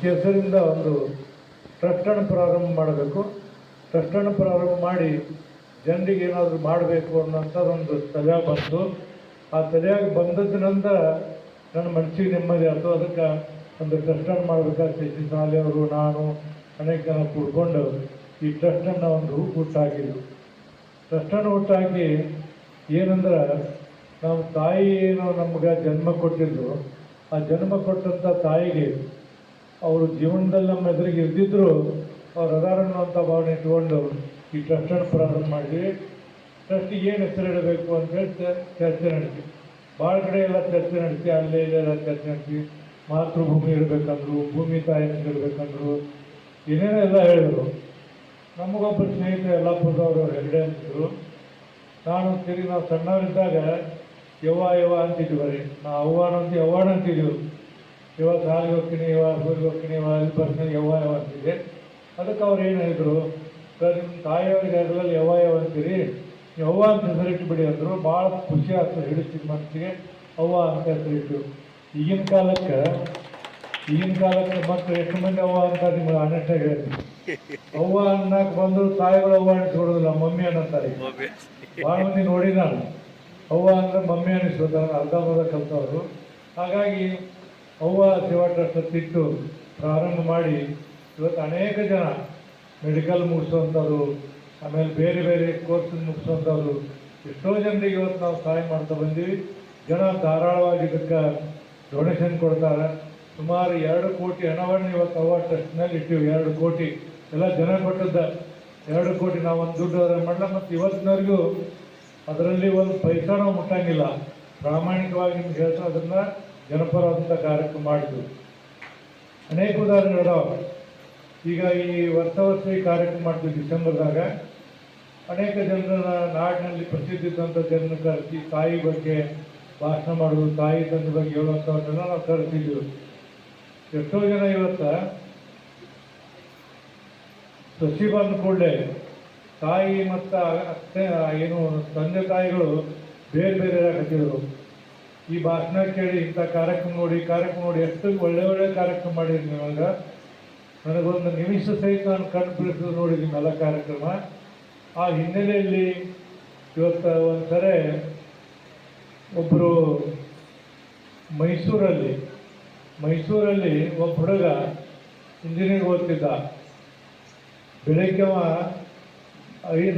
ಹೆಸರಿಂದ ಒಂದು ಟ್ರಸ್ಟನ್ನು ಪ್ರಾರಂಭ ಮಾಡಬೇಕು. ಟ್ರಸ್ಟನ್ನು ಪ್ರಾರಂಭ ಮಾಡಿ ಜನರಿಗೆ ಏನಾದರೂ ಮಾಡಬೇಕು ಅನ್ನೋಂಥದ್ದೊಂದು ತಲೆಯಾಗ ಬಂತು. ಆ ತಲೆಯಾಗಿ ಬಂದದ ನಂತರ ನನ್ನ ಮನಸ್ಸಿಗೆ ನೆಮ್ಮದಿ ಆಯಿತು. ಅದಕ್ಕೆ ಒಂದು ಟ್ರಸ್ಟನ್ನು ಮಾಡಬೇಕಾದ್ರೆ ಸಿ ಸಾಲೆಯವರು, ನಾನು, ಅನೇಕ ಜನ ಕೂಡ್ಕೊಂಡು ಈ ಟ್ರಸ್ಟನ್ನು ಒಂದು ಹುಟ್ಟಾಕಿದ್ವು. ಟ್ರಸ್ಟನ್ನು ಹುಟ್ಟಾಕಿ ಏನಂದ್ರೆ, ನಾವು ತಾಯಿ ಏನು ನಮ್ಗೆ ಜನ್ಮ ಕೊಟ್ಟಿದ್ದು, ಆ ಜನ್ಮ ಕೊಟ್ಟಂಥ ತಾಯಿಗೆ ಅವರು ಜೀವನದಲ್ಲಿ ನಮ್ಮ ಎದುರಿಗೆ ಇದ್ದಿದ್ರು ಅವ್ರು ಅದಾರ ಅನ್ನೋಂಥ ಭಾವನೆ ಇಟ್ಕೊಂಡು ಈ ಟ್ರಸ್ಟನ್ನು ಪ್ರಾರಂಭ ಮಾಡಿದ್ವಿ. ಟ್ರಸ್ಟಿಗೆ ಏನು ಹೆಸರಿಡಬೇಕು ಅಂತೇಳಿ ಚರ್ಚೆ ನಡೆಸಿ, ಭಾಳ ಕಡೆ ಎಲ್ಲ ಚರ್ಚೆ ನಡೆಸಿ, ಅಲ್ಲೇ ಎಲ್ಲ ಚರ್ಚೆ ನಡೆಸಿ, ಮಾತೃಭೂಮಿ ಇರಬೇಕಂದ್ರು, ಭೂಮಿ ತಾಯಿಯನ್ನು ಇರಬೇಕಂದ್ರು, ಏನೇನೆಲ್ಲ ಹೇಳಿದರು. ನಮಗೊಬ್ಬರು ಸ್ನೇಹಿತ ಯಲ್ಲಾಪುರದವರು ಹೆಗಡೆ ಅಂತಿದ್ರು. ನಾನು ತಿರುಗಿ ನಾವು ಸಣ್ಣವರಿದ್ದಾಗ ಯವ್ವ ಅಂತಿದ್ವಿ, ಬರೀ ನಾವು ಅವ್ವಾನಂತ ಯವ್ವಾಣ ಅಂತಿದ್ದೀವಿ. ಇವಾಗ ಸಾಲಿಗೆ ಹೋಗ್ತೀನಿ, ಇವಾಗ ಊರಿಗೆ ಹೋಗ್ತೀನಿ, ಇವಾಗ ಅಲ್ಲಿ ಬರ್ತೀನಿ, ಯವ್ವ ಅಂತಿದ್ದೆ. ಅದಕ್ಕೆ ಅವ್ರು ಏನು ಹೇಳಿದರು, ಸರ್ ನಿಮ್ಮ ತಾಯಿಯವ್ರಿಗೆ ಅದರಲ್ಲಿ ಯವ್ವ ಅಂತೀರಿ, ಯವ್ವ ಅಂತ ಹೆಸರಿಟ್ಟುಬಿಡಿ ಅಂದರು. ಭಾಳ ಖುಷಿ ಆಗ್ತದೆ, ಹಿಡಿಸಿದ ಮನಸ್ಸಿಗೆ ಅವ್ವ ಅಂತ ಹೆಸರಿಟ್ಟು. ಈಗಿನ ಕಾಲಕ್ಕೆ ಮಕ್ಕಳು ಎಷ್ಟು ಮಂದಿ ಅವ್ವ ಅಂತ ನಿಮ್ಗೆ ಆನೆಸ್ಟಾಗಿ ಹೇಳ್ತೀನಿ. ಅವ್ವ ಅನ್ನಕ್ಕೆ ಬಂದು ತಾಯಿಗಳು ಅವ್ವ ಅನಿಸ್ಬಿಡೋದಿಲ್ಲ, ಮಮ್ಮಿ ಅನ್ನಂತಾರೆ. ಭಾಳ ಮಂದಿ ನೋಡಿ ನಾನು ಅವ್ವ ಅಂದರೆ ಮಮ್ಮಿ ಅನ್ನಿಸ್ಬೋದು, ಅರ್ಧ ಕಲ್ತವರು. ಹಾಗಾಗಿ ಅವ್ವ ಸೇವಾ ಟ್ರಸ್ಟ್ ತಿಟ್ಟು ಪ್ರಾರಂಭ ಮಾಡಿ ಇವತ್ತು ಅನೇಕ ಜನ ಮೆಡಿಕಲ್ ಮುಗಿಸುವಂಥವ್ರು, ಆಮೇಲೆ ಬೇರೆ ಬೇರೆ ಕೋರ್ಸ್ ಮುಗಿಸುವಂಥವ್ರು, ಎಷ್ಟೋ ಜನರಿಗೆ ಇವತ್ತು ನಾವು ಸಹಾಯ ಮಾಡ್ತಾ ಬಂದೀವಿ. ಜನ ಧಾರಾಳವಾಗಿ ಇದಕ್ಕೆ ಡೊನೇಷನ್ ಕೊಡ್ತಾರೆ. ಸುಮಾರು 2 ಕೋಟಿ ಹಣವನ್ನು ಇವತ್ತು ಅವ್ವ ಟ್ರಸ್ಟ್ನಲ್ಲಿ ಇಟ್ಟಿವಿ. 2 ಕೋಟಿ ಎಲ್ಲ ಜನ ಕೊಟ್ಟದ್ದ 2 ಕೋಟಿ ನಾವು ಒಂದು ದುಡ್ಡು ಮಾಡಲ್ಲ. ಮತ್ತು ಇವತ್ತಿನವರೆಗೂ ಅದರಲ್ಲಿ ಒಂದು ಪೈಸಾ ನಾವು ಮುಟ್ಟಂಗಿಲ್ಲ. ಪ್ರಾಮಾಣಿಕವಾಗಿ ನಿಮ್ಗೆ ಹೇಳ್ತಾ ಅದನ್ನು ಜನಪರವಾದಂಥ ಕಾರ್ಯಕ್ರಮ ಮಾಡಿದ್ವಿ. ಅನೇಕ ಉದಾಹರಣೆಗಳಿದಾವೆ. ಈಗ ಈ ವರ್ಷ ಈ ಕಾರ್ಯಕ್ರಮ ಮಾಡ್ತೀವಿ ಡಿಸೆಂಬರ್ದಾಗ. ಅನೇಕ ಜನರನ್ನ ನಾಡಿನಲ್ಲಿ ಪ್ರಸಿದ್ಧಿ ಇದ್ದಂಥ ಜನರನ್ನು ಕರೆಸಿ ತಾಯಿ ಬಗ್ಗೆ ಭಾಷಣ ಮಾಡೋದು, ತಾಯಿ ತಂದೆ ಬಗ್ಗೆ ಹೇಳುವಂಥವನ್ನೆಲ್ಲ ನಾವು ಕರೆಸಿದ್ದೀವಿ. ಎಷ್ಟೋ ಜನ ಇವತ್ತು ಸಸಿ ಬಂದ ಕೂಡಲೇ ತಾಯಿ ಮತ್ತು ಅತ್ತೆ ಏನು ತಂದೆ ತಾಯಿಗಳು ಬೇರೆ ಬೇರೆ ಹಾಕಿದ್ರು. ಈ ಭಾಷಣ ಕೇಳಿ ಇಂಥ ಕಾರ್ಯಕ್ರಮ ನೋಡಿ ಎಷ್ಟು ಒಳ್ಳೆ ಕಾರ್ಯಕ್ರಮ ಮಾಡಿದ್ರಿ ನೀವಾಗ. ನನಗೊಂದು ನಿಮಿಷ ಸಹಿತ ನಾನು ಕಣ್ಣು ಬಿಡಿಸೋದು ನೋಡಿದ್ದೀನಿ ಎಲ್ಲ ಕಾರ್ಯಕ್ರಮ. ಆ ಹಿನ್ನೆಲೆಯಲ್ಲಿ ಇವತ್ತು ಒಂದು ಸರಿ ಒಬ್ಬರು ಮೈಸೂರಲ್ಲಿ ಒಬ್ಬ ಹುಡುಗ ಇಂಜಿನಿಯರಿಂಗ್ ಓದ್ತಿದ್ದ. ಬೆಳಗ್ಗೆ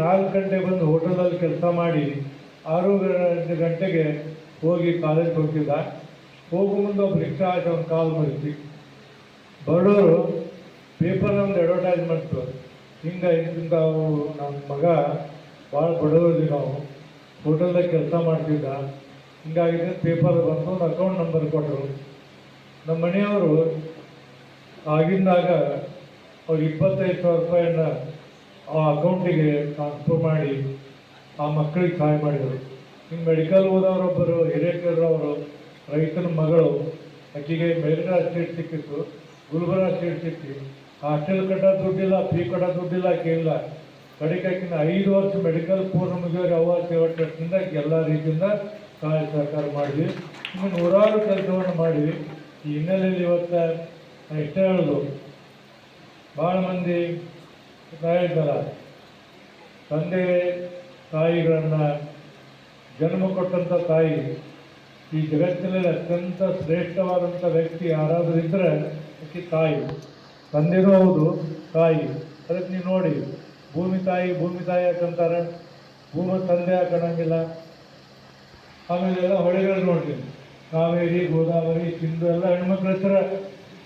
4 ಗಂಟೆ ಬಂದು ಹೋಟೆಲಲ್ಲಿ ಕೆಲಸ ಮಾಡಿ 6 ಗಂಟೆಗೆ ಹೋಗಿ ಕಾಲೇಜ್ಗೆ ಹೋಗ್ತಿದ್ದ. ಹೋಗೋ ಮುಂದೆ ಒಬ್ಬ ರಿಕ್ಷಾ ಆಗಿ ಅವ್ನು ಕಾಲ್ ಮರಿಸಿ ಬಡವರು ಪೇಪರ್ ಒಂದು ಅಡ್ವರ್ಟೈಸ್ಮೆಂಟು, ಹಿಂಗೆ ಇಂಥವು ನಮ್ಮ ಮಗ ಭಾಳ ಬಡವರಿದ್ವಿ, ನಾವು ಹೋಟೆಲ್ದಾಗ ಕೆಲಸ ಮಾಡ್ತಿದ್ದ, ಹಿಂಗಾಗಿದೆ ಪೇಪರ್ ಬಂದು ಒಂದು ಅಕೌಂಟ್ ನಂಬರ್ ಕೊಟ್ಟರು. ನಮ್ಮ ಮನೆಯವರು ಆಗಿಂದಾಗ ಅವ್ರು 25,000 ರೂಪಾಯಿಯನ್ನು ಆ ಅಕೌಂಟಿಗೆ ಟ್ರಾನ್ಸ್ಫರ್ ಮಾಡಿ ಆ ಮಕ್ಕಳಿಗೆ ಸಹಾಯ ಮಾಡಿದರು. ಹಿಂಗೆ ಮೆಡಿಕಲ್ ಓದೋರೊಬ್ಬರು ಹಿರೇಕೆರವರು ರೈತನ ಮಗಳು, ಆಕೆಗೆ ಮೇಲ್ಗಡೆ ಸೀಟ್ ಸಿಕ್ಕಿತ್ತು, ಗುಲ್ಬರ್ಗ ಸೀಟ್ ಸಿಕ್ಕಿ. ಹಾಸ್ಟೆಲ್ ಕಟ್ಟೋ ದುಡ್ಡಿಲ್ಲ, ಫೀ ಕಟ್ಟೋ ದುಡ್ಡಿಲ್ಲ, ಕೇಳಿಲ್ಲ. ಕಡೆಗೆ 5 ವರ್ಷ ಮೆಡಿಕಲ್ ಪೂರ್ಣ ಮುಗಿಯೋರು ಅವ್ವ ಸೇವಾ ಟ್ರಸ್ಟಿಂದ ಎಲ್ಲ ರೀತಿಯಿಂದ ಸಹಾಯ ಸಹಕಾರ ಮಾಡಿದ್ವಿ. ಇನ್ನು ನೂರಾರು ಕೆಲಸವನ್ನು ಮಾಡಿದ್ವಿ. ಈ ಹಿನ್ನೆಲೆಯಲ್ಲಿ ಇವತ್ತು ನಾನು ಇಷ್ಟ ಹೇಳೋದು, ಭಾಳ ಮಂದಿ ಹೇಳಿದ್ನಲ್ಲ, ತಂದೆ ತಾಯಿಗಳನ್ನು ಜನ್ಮ ಕೊಟ್ಟಂಥ ತಾಯಿ ಈ ಜಗತ್ತಿನಲ್ಲಿ ಅತ್ಯಂತ ಶ್ರೇಷ್ಠವಾದಂಥ ವ್ಯಕ್ತಿ ಯಾರಾದರೂ ಇದ್ದರೆ ಆಕೆ ತಾಯಿ. ತಂದೆನೂ ಹೌದು, ತಾಯಿ. ಅದಕ್ಕೆ ನೀವು ನೋಡಿ, ಭೂಮಿ ತಾಯಿ ಯಾಕಂತಾರೆ, ಭೂಮಿ ತಂದೆ ಹಾಕೋಣಂಗಿಲ್ಲ. ಆಮೇಲೆ ಎಲ್ಲ ಹೊಳೆಗಳು ನೋಡ್ತೀನಿ, ಕಾವೇರಿ, ಗೋದಾವರಿ, ಸಿಂಧು ಎಲ್ಲ ಹೆಣ್ಮಕ್ಳ ಹೆಸರ.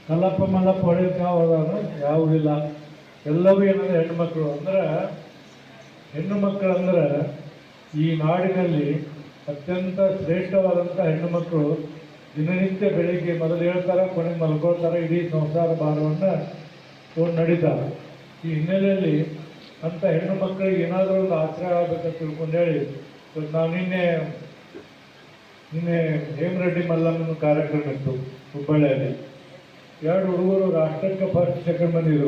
ಕಲ್ಲಪ್ಪ ಮಲ್ಲಪ್ಪ ಹೊಳೆ ಯಾವ ಯಾವುದಿಲ್ಲ, ಎಲ್ಲವೂ ಏನಂದ್ರೆ ಹೆಣ್ಮಕ್ಳು. ಅಂದ್ರೆ ಹೆಣ್ಣು ಮಕ್ಕಳು ಅಂದ್ರೆ ಈ ನಾಡಿನಲ್ಲಿ ಅತ್ಯಂತ ಶ್ರೇಷ್ಠವಾದಂಥ ಹೆಣ್ಣು ಮಕ್ಕಳು. ದಿನನಿತ್ಯ ಬೆಳಿಗ್ಗೆ ಮೊದಲು ಹೇಳ್ತಾರೆ, ಕೊನೆಗೆ ಮಲ್ಕೊಳ್ತಾರೆ, ಇಡೀ ಸಂಸಾರ ಭಾರವನ್ನು ತೊಗೊಂಡು ನಡೀತಾರೆ. ಈ ಹಿನ್ನೆಲೆಯಲ್ಲಿ ಅಂಥ ಹೆಣ್ಣು ಮಕ್ಕಳಿಗೆ ಏನಾದರೂ ಒಂದು ಆಶ್ರಯ ಆಗಬೇಕಂತ ತಿಳ್ಕೊಂಡು ಹೇಳಿ ನಾವು ನಿನ್ನೆ ಹೇಮರೆಡ್ಡಿ ಮಲ್ಲಮ್ಮನ ಕಾರ್ಯಕ್ರಮ ಇತ್ತು ಹುಬ್ಬಳ್ಳಿಯಲ್ಲಿ. 2 ಹುಡುಗರು ರಾಷ್ಟ್ರಕ್ಕೆ ಫಸ್ಟ್ ಸೆಕೆಂಡ್ ಬಂದಿದ್ರು.